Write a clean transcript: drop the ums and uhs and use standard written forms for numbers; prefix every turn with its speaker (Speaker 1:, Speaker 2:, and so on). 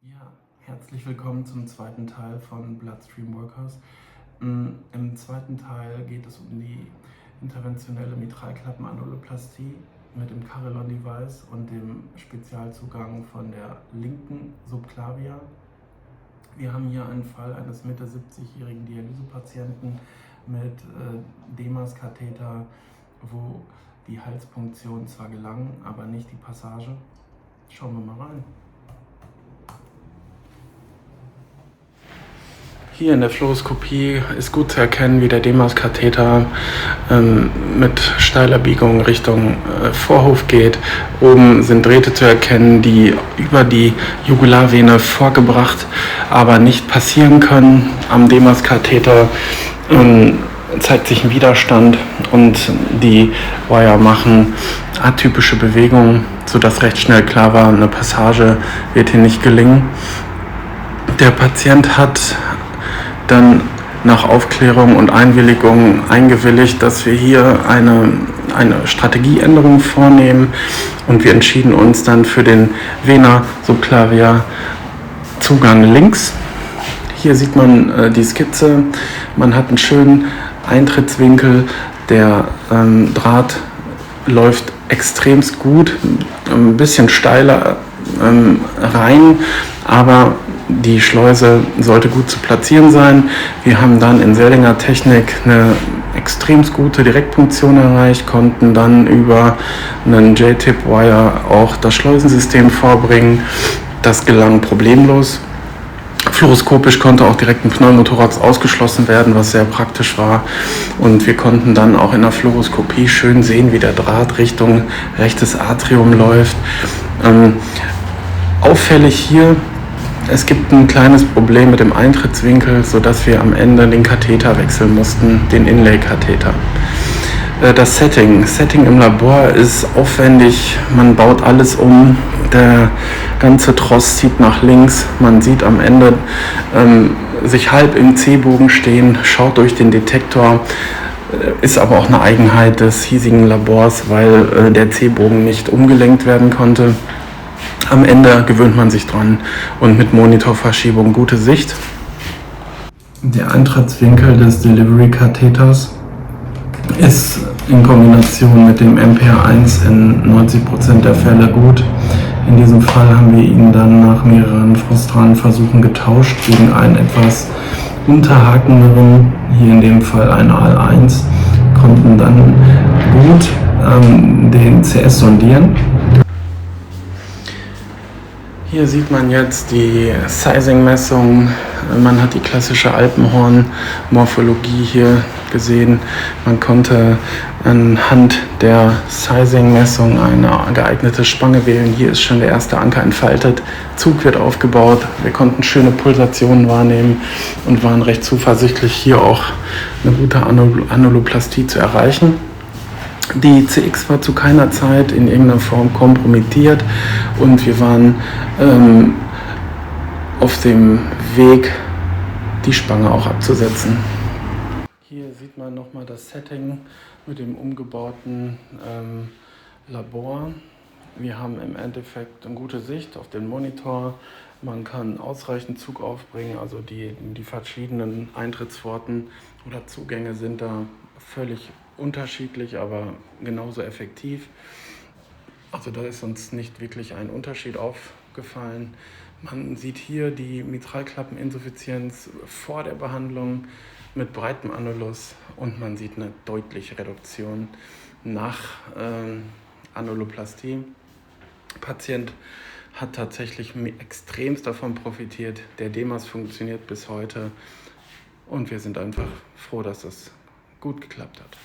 Speaker 1: Ja, herzlich willkommen zum zweiten Teil von Bloodstream Workers. Im zweiten Teil geht es um die interventionelle Mitralklappenanuloplastie mit dem Carillon-Device und dem Spezialzugang von der linken Subclavia. Wir haben hier einen Fall eines Mitte 70-jährigen Dialysepatienten mit Demas-Katheter, wo die Halspunktion zwar gelang, aber nicht die Passage. Schauen wir mal rein. Hier in der Fluoroskopie ist gut zu erkennen, wie der Demas-Katheter mit steiler Biegung Richtung Vorhof geht. Oben sind Drähte zu erkennen, die über die Jugularvene vorgebracht, aber nicht passieren können. Am Demas-Katheter zeigt sich ein Widerstand und die Wire machen atypische Bewegungen, sodass recht schnell klar war, eine Passage wird hier nicht gelingen. Der Patient hat dann nach Aufklärung und Einwilligung eingewilligt, dass wir hier eine Strategieänderung vornehmen, und wir entschieden uns dann für den Vena subclavia Zugang links. Hier sieht man die Skizze, man hat einen schönen Eintrittswinkel, der Draht läuft extremst gut, ein bisschen steiler rein, aber die Schleuse sollte gut zu platzieren sein. Wir haben dann in Sellinger Technik eine extrem gute Direktpunktion erreicht, konnten dann über einen J-Tip-Wire auch das Schleusensystem vorbringen. Das gelang problemlos. Fluoroskopisch konnte auch direkt ein Pneumothorax ausgeschlossen werden, was sehr praktisch war. Und wir konnten dann auch in der Fluoroskopie schön sehen, wie der Draht Richtung rechtes Atrium läuft. Auffällig hier: Es gibt ein kleines Problem mit dem Eintrittswinkel, sodass wir am Ende den Katheter wechseln mussten, den Inlay-Katheter. Das Setting im Labor ist aufwendig, man baut alles um, der ganze Tross zieht nach links, man sieht am Ende sich halb im C-Bogen stehen, schaut durch den Detektor, ist aber auch eine Eigenheit des hiesigen Labors, weil der C-Bogen nicht umgelenkt werden konnte. Am Ende gewöhnt man sich dran und mit Monitorverschiebung gute Sicht. Der Eintrittswinkel des Delivery-Katheters ist in Kombination mit dem MPR1 in 90% der Fälle gut. In diesem Fall haben wir ihn dann nach mehreren frustranen Versuchen getauscht gegen einen etwas unterhakenderen, hier in dem Fall ein AL1, konnten dann gut den CS sondieren. Hier sieht man jetzt die Sizing-Messung. Man hat die klassische Alpenhorn-Morphologie hier gesehen. Man konnte anhand der Sizing-Messung eine geeignete Spange wählen. Hier ist schon der erste Anker entfaltet. Zug wird aufgebaut. Wir konnten schöne Pulsationen wahrnehmen und waren recht zuversichtlich, hier auch eine gute Anuloplastie zu erreichen. Die CX war zu keiner Zeit in irgendeiner Form kompromittiert und wir waren auf dem Weg, die Spange auch abzusetzen. Hier sieht man nochmal das Setting mit dem umgebauten Labor. Wir haben im Endeffekt eine gute Sicht auf den Monitor. Man kann ausreichend Zug aufbringen, also die verschiedenen Eintrittspforten oder Zugänge sind da völlig unterschiedlich, aber genauso effektiv. Also da ist uns nicht wirklich ein Unterschied aufgefallen. Man sieht hier die Mitralklappeninsuffizienz vor der Behandlung mit breitem Annulus und man sieht eine deutliche Reduktion nach Anuloplastie. Der Patient hat tatsächlich extremst davon profitiert. Der Demas funktioniert bis heute und wir sind einfach froh, dass das gut geklappt hat.